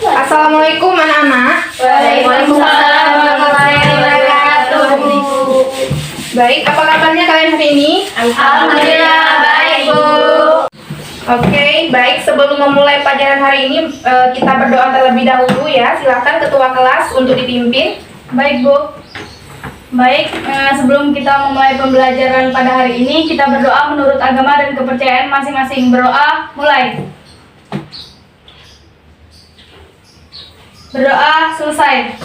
Assalamualaikum anak-anak. Waalaikumsalam warahmatullahi wabarakatuh. Baik, apa kabarnya kalian hari ini? Alhamdulillah baik, Bu. Oke, baik. Sebelum memulai pelajaran hari ini, kita berdoa terlebih dahulu ya. Silakan ketua kelas untuk dipimpin. Baik, Bu. Baik, sebelum kita memulai pembelajaran pada hari ini, kita berdoa menurut agama dan kepercayaan masing-masing. Berdoa, mulai. Berdoa, selesai.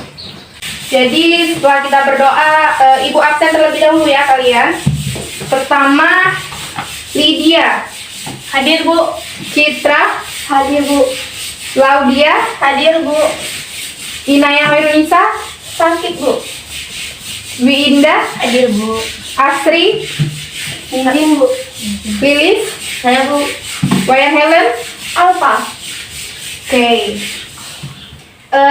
Jadi setelah kita berdoa, Ibu absen terlebih dahulu ya kalian. Pertama, Lydia. Hadir, Bu. Citra. Hadir, Bu. Laudia. Hadir, Bu. Inaya Hoirunisa. Sakit, Bu. Winda. Hadir, Bu. Asri. Hadir, Bu. Lilis. Saya, Bu. Wayan Helen. Alfa. Oke.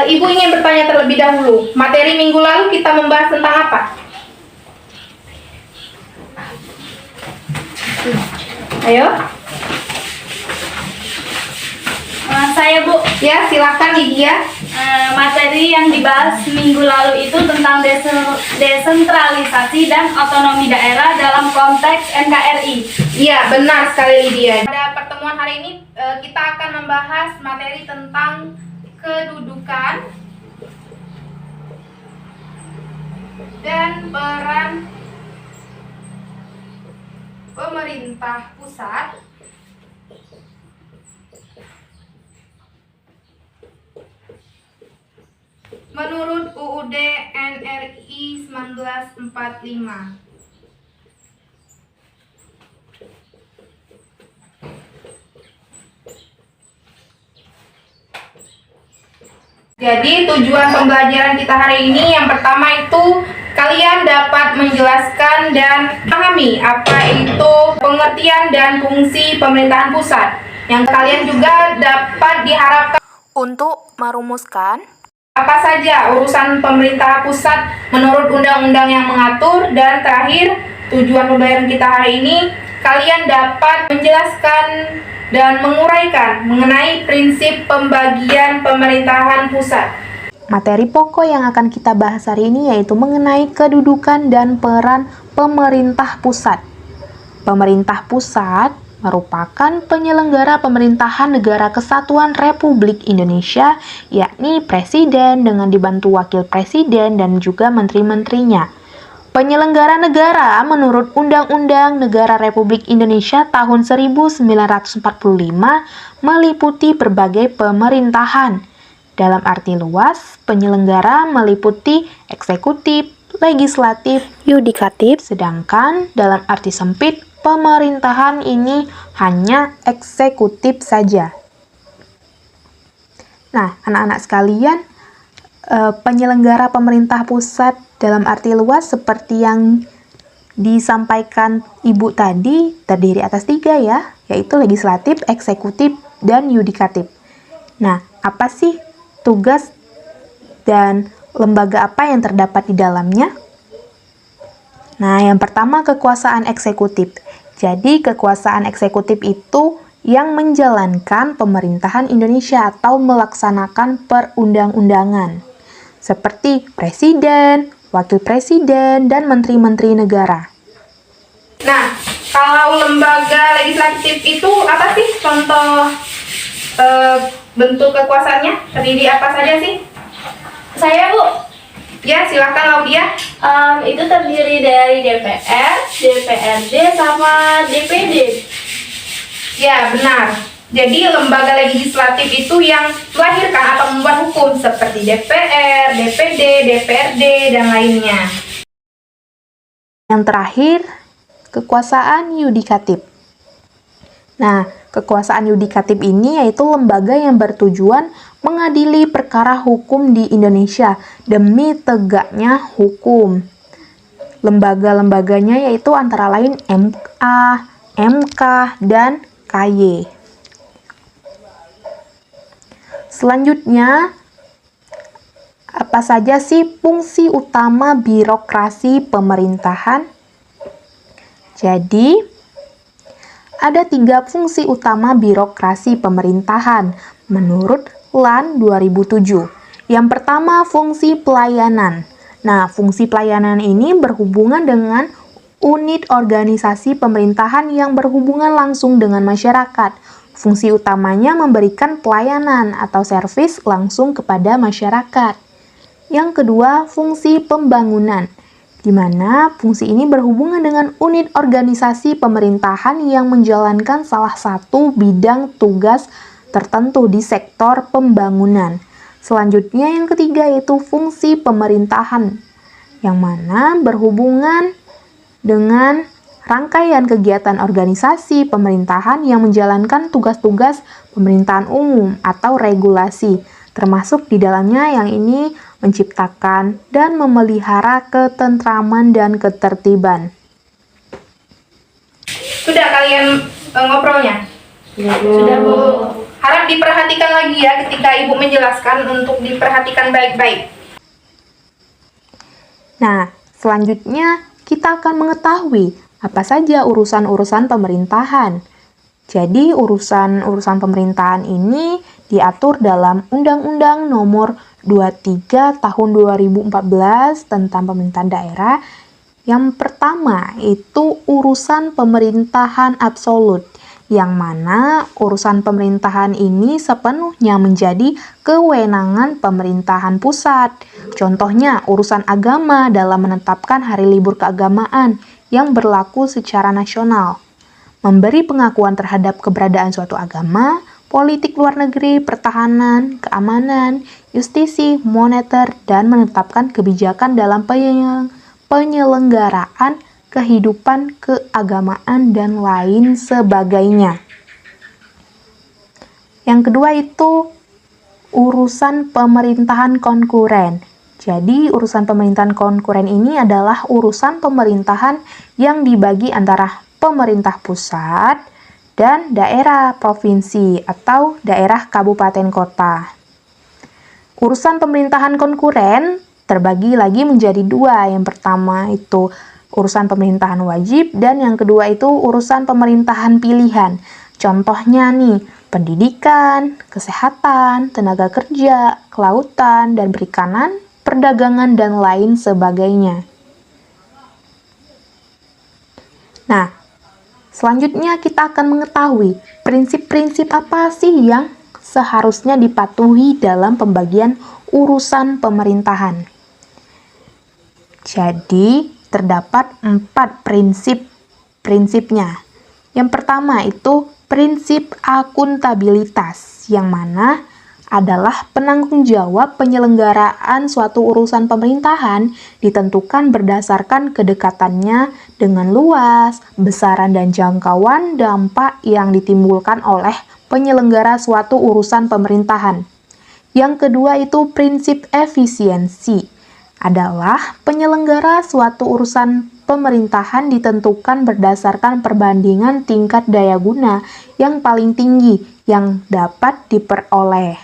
Ibu ingin bertanya terlebih dahulu. Materi minggu lalu kita membahas tentang apa? Ayo. Saya, Bu. Ya, silakan Lydia. Materi yang dibahas minggu lalu itu tentang desentralisasi dan otonomi daerah dalam konteks NKRI. Iya, benar sekali Lydia. Pada pertemuan hari ini kita akan membahas materi tentang kedudukan dan peran pemerintah pusat menurut UUD NRI 1945. Jadi tujuan pembelajaran kita hari ini yang pertama itu kalian dapat menjelaskan dan pahami apa itu pengertian dan fungsi pemerintahan pusat. Yang kalian juga dapat diharapkan untuk merumuskan apa saja urusan pemerintah pusat menurut undang-undang yang mengatur. Dan terakhir, tujuan pembelajaran kita hari ini kalian dapat menjelaskan dan menguraikan mengenai prinsip pembagian pemerintahan pusat. Materi pokok yang akan kita bahas hari ini yaitu mengenai kedudukan dan peran pemerintah pusat. Pemerintah pusat merupakan penyelenggara pemerintahan Negara Kesatuan Republik Indonesia, yakni Presiden dengan dibantu Wakil Presiden dan juga menteri-menterinya. Penyelenggara negara menurut Undang-Undang Negara Republik Indonesia tahun 1945 meliputi berbagai pemerintahan. Dalam arti luas, penyelenggara meliputi eksekutif, legislatif, yudikatif, sedangkan dalam arti sempit, pemerintahan ini hanya eksekutif saja. Nah, anak-anak sekalian, penyelenggara pemerintah pusat dalam arti luas seperti yang disampaikan Ibu tadi terdiri atas 3 ya, yaitu legislatif, eksekutif, dan yudikatif. Nah, apa sih tugas dan lembaga apa yang terdapat di dalamnya? Nah, yang pertama kekuasaan eksekutif. Jadi, kekuasaan eksekutif itu yang menjalankan pemerintahan Indonesia atau melaksanakan perundang-undangan. Seperti presiden, wakil presiden, dan menteri-menteri negara. Nah, kalau lembaga legislatif itu apa sih contoh bentuk kekuasaannya? Terdiri apa saja sih? Saya, Bu. Ya, silakan Laudia. Itu terdiri dari DPR, DPRD, sama DPD. Ya, benar. Jadi lembaga legislatif itu yang melahirkan atau membuat hukum seperti DPR, DPD, DPRD, dan lainnya. Yang terakhir, kekuasaan yudikatif. Nah, kekuasaan yudikatif ini yaitu lembaga yang bertujuan mengadili perkara hukum di Indonesia demi tegaknya hukum. Lembaga-lembaganya yaitu antara lain MA, MK, dan KY. Selanjutnya, apa saja sih fungsi utama birokrasi pemerintahan? Jadi, ada 3 fungsi utama birokrasi pemerintahan menurut LAN 2007. Yang pertama, fungsi pelayanan. Nah, fungsi pelayanan ini berhubungan dengan unit organisasi pemerintahan yang berhubungan langsung dengan masyarakat. Fungsi utamanya memberikan pelayanan atau servis langsung kepada masyarakat. Yang kedua, fungsi pembangunan, di mana fungsi ini berhubungan dengan unit organisasi pemerintahan yang menjalankan salah satu bidang tugas tertentu di sektor pembangunan. Selanjutnya yang ketiga yaitu fungsi pemerintahan, yang mana berhubungan dengan rangkaian kegiatan organisasi pemerintahan yang menjalankan tugas-tugas pemerintahan umum atau regulasi, termasuk di dalamnya yang ini menciptakan dan memelihara ketentraman dan ketertiban. Sudah kalian ngobrolnya? Sudah, Bu. Harap diperhatikan lagi ya ketika Ibu menjelaskan, untuk diperhatikan baik-baik. Nah, selanjutnya kita akan mengetahui apa saja urusan-urusan pemerintahan. Jadi, urusan-urusan pemerintahan ini diatur dalam Undang-Undang Nomor 23 Tahun 2014 tentang pemerintahan daerah. Yang pertama itu urusan pemerintahan absolut, yang mana urusan pemerintahan ini sepenuhnya menjadi kewenangan pemerintahan pusat. Contohnya, urusan agama dalam menetapkan hari libur keagamaan yang berlaku secara nasional, memberi pengakuan terhadap keberadaan suatu agama, politik luar negeri, pertahanan, keamanan, justisi, moneter, dan menetapkan kebijakan dalam penyelenggaraan kehidupan keagamaan dan lain sebagainya. Yang kedua itu urusan pemerintahan konkuren. Jadi, urusan pemerintahan konkuren ini adalah urusan pemerintahan yang dibagi antara pemerintah pusat dan daerah provinsi atau daerah kabupaten kota. Urusan pemerintahan konkuren terbagi lagi menjadi 2. Yang pertama itu urusan pemerintahan wajib dan yang kedua itu urusan pemerintahan pilihan. Contohnya nih, pendidikan, kesehatan, tenaga kerja, kelautan dan perikanan, perdagangan, dan lain sebagainya. Nah, selanjutnya kita akan mengetahui prinsip-prinsip apa sih yang seharusnya dipatuhi dalam pembagian urusan pemerintahan. Jadi, terdapat 4 prinsipnya. Yang pertama itu prinsip akuntabilitas, yang mana adalah penanggung jawab penyelenggaraan suatu urusan pemerintahan ditentukan berdasarkan kedekatannya dengan luas, besaran dan jangkauan dampak yang ditimbulkan oleh penyelenggara suatu urusan pemerintahan. Yang kedua itu prinsip efisiensi, adalah penyelenggara suatu urusan pemerintahan ditentukan berdasarkan perbandingan tingkat daya guna yang paling tinggi yang dapat diperoleh.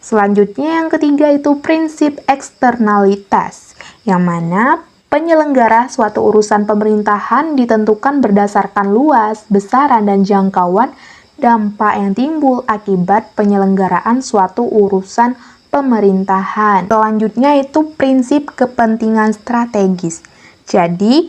Selanjutnya yang ketiga itu prinsip eksternalitas, yang mana penyelenggara suatu urusan pemerintahan ditentukan berdasarkan luas, besaran, dan jangkauan dampak yang timbul akibat penyelenggaraan suatu urusan pemerintahan. Selanjutnya itu prinsip kepentingan strategis. Jadi,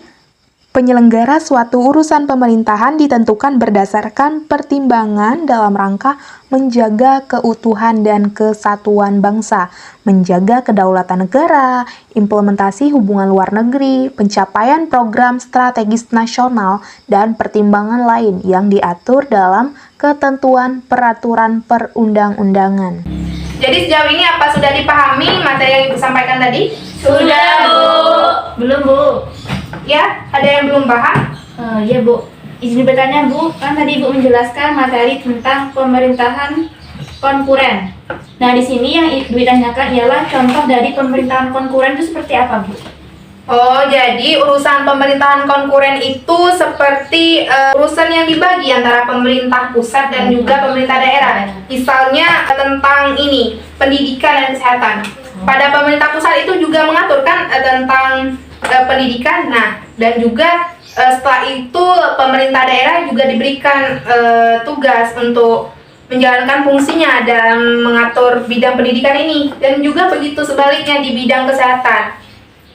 penyelenggara suatu urusan pemerintahan ditentukan berdasarkan pertimbangan dalam rangka menjaga keutuhan dan kesatuan bangsa, menjaga kedaulatan negara, implementasi hubungan luar negeri, pencapaian program strategis nasional, dan pertimbangan lain yang diatur dalam ketentuan peraturan perundang-undangan. Jadi sejauh ini apa sudah dipahami materi yang Ibu sampaikan tadi? Sudah, Bu. Belum, Bu. Ya, ada yang belum paham? Ya, Bu. Izin bertanya, Bu. Kan tadi Ibu menjelaskan materi tentang pemerintahan konkuren. Nah, di sini yang Ibu tanyakan ialah contoh dari pemerintahan konkuren itu seperti apa, Bu? Oh, jadi urusan pemerintahan konkuren itu seperti urusan yang dibagi antara pemerintah pusat dan juga pemerintah daerah. Misalnya tentang ini, pendidikan dan kesehatan. Pada pemerintah pusat itu juga mengaturkan tentang pendidikan, nah, dan juga setelah itu pemerintah daerah juga diberikan tugas untuk menjalankan fungsinya dalam mengatur bidang pendidikan ini, dan juga begitu sebaliknya di bidang kesehatan.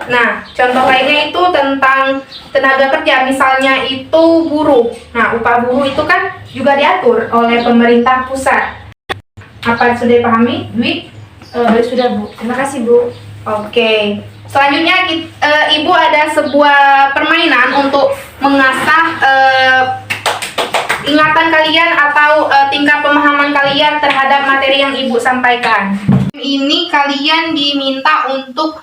Nah, contoh lainnya itu tentang tenaga kerja, misalnya itu buruh. Nah, upah buruh itu kan juga diatur oleh pemerintah pusat. Apa sudah dipahami, Dwi? Sudah Bu, terima kasih Bu. Oke. Selanjutnya Ibu ada sebuah permainan untuk mengasah ingatan kalian atau tingkat pemahaman kalian terhadap materi yang Ibu sampaikan. Ini kalian diminta untuk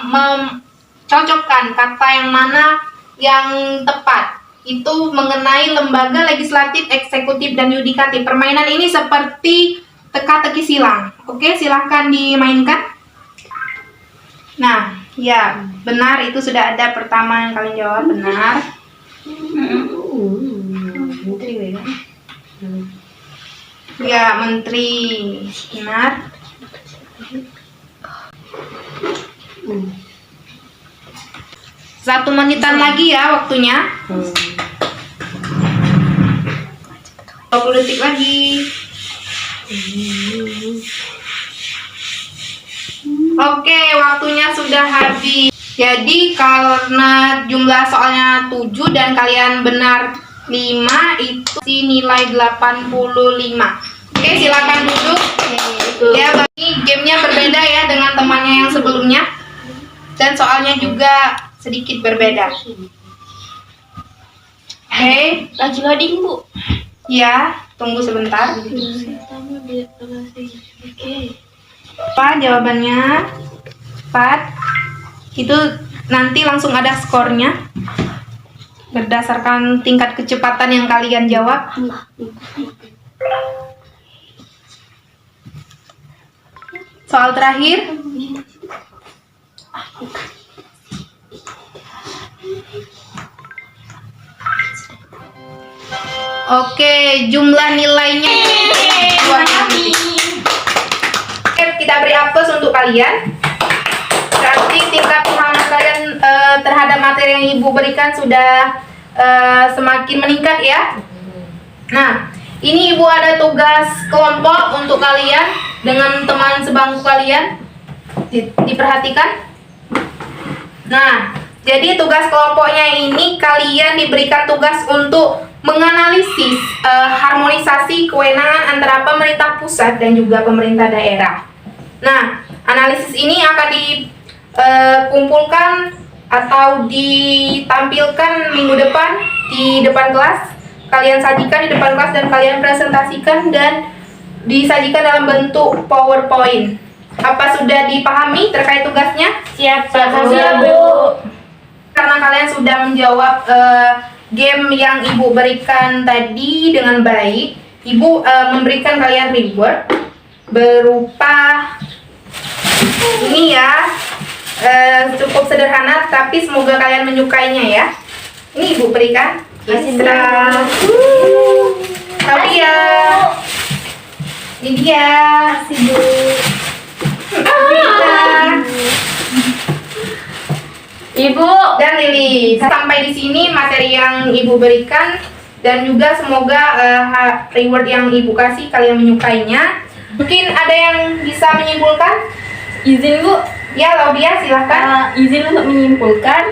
mencocokkan kata yang mana yang tepat. Itu mengenai lembaga legislatif, eksekutif, dan yudikatif. Permainan ini seperti teka-teki silang. Oke, silahkan dimainkan. Nah, ya, benar, itu sudah ada pertama yang kalian jawab, benar. Ya, menteri, benar. Satu menitan lagi ya waktunya. 20 detik lagi. Oke, waktunya sudah habis. Jadi karena jumlah soalnya 7 dan kalian benar 5, itu nilai 85. Oke, silakan duduk. Ya, ini gamenya berbeda ya dengan temannya yang sebelumnya. Dan soalnya juga sedikit berbeda. Oke, Lagi loading Bu. ya, tunggu sebentar. Apa jawabannya? 4. Itu nanti langsung ada skornya berdasarkan tingkat kecepatan yang kalian jawab. Soal terakhir. Oke, jumlah nilainya 2 titik. Oke, kita beri aplaus untuk kalian. Berarti tingkat pemahaman kalian terhadap materi yang Ibu berikan sudah semakin meningkat ya. Nah, ini Ibu ada tugas kelompok untuk kalian dengan teman sebangku kalian. Diperhatikan. Nah, jadi tugas kelompoknya ini kalian diberikan tugas untuk menganalisis harmonisasi kewenangan antara pemerintah pusat dan juga pemerintah daerah. Nah, analisis ini akan dikumpulkan atau ditampilkan minggu depan di depan kelas. Kalian sajikan di depan kelas dan kalian presentasikan dan disajikan dalam bentuk PowerPoint. Apa sudah dipahami terkait tugasnya? Siap Bu. Karena kalian sudah menjawab game yang Ibu berikan tadi dengan baik, Ibu memberikan kalian reward berupa ini ya, cukup sederhana tapi semoga kalian menyukainya ya. Ini Ibu berikan. Isra. Tapi ya, ini dia. Kasih Bu. Ibu Dan Lili, sampai di sini materi yang Ibu berikan dan juga semoga reward yang Ibu kasih kalian menyukainya. Mungkin ada yang bisa menyimpulkan? izin Bu. Ya, Laudia silahkan. Izin untuk menyimpulkan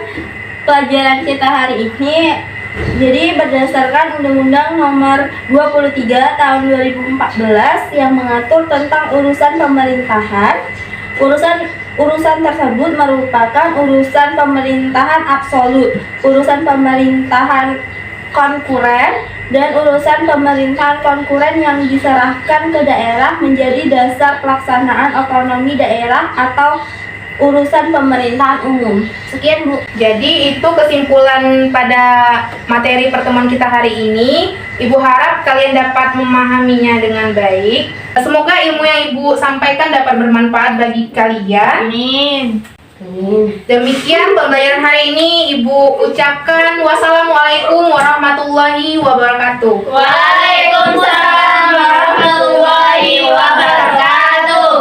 pelajaran kita hari ini. Jadi berdasarkan Undang-Undang Nomor 23 Tahun 2014 yang mengatur tentang urusan pemerintahan, urusan tersebut merupakan urusan pemerintahan absolut, urusan pemerintahan konkuren, dan urusan pemerintahan konkuren yang diserahkan ke daerah menjadi dasar pelaksanaan otonomi daerah atau urusan pemerintahan umum. Sekian Bu. Jadi itu kesimpulan pada materi pertemuan kita hari ini. Ibu harap kalian dapat memahaminya dengan baik. Semoga ilmu yang Ibu sampaikan dapat bermanfaat bagi kalian. Amin. Demikian pembelajaran hari ini. Ibu ucapkan wassalamualaikum warahmatullahi wabarakatuh. Waalaikumsalam warahmatullahi wabarakatuh.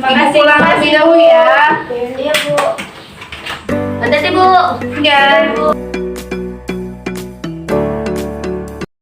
Ibu pulang lebih dahulu ya. Iya Bu. Hati-hati Bu. Dadah.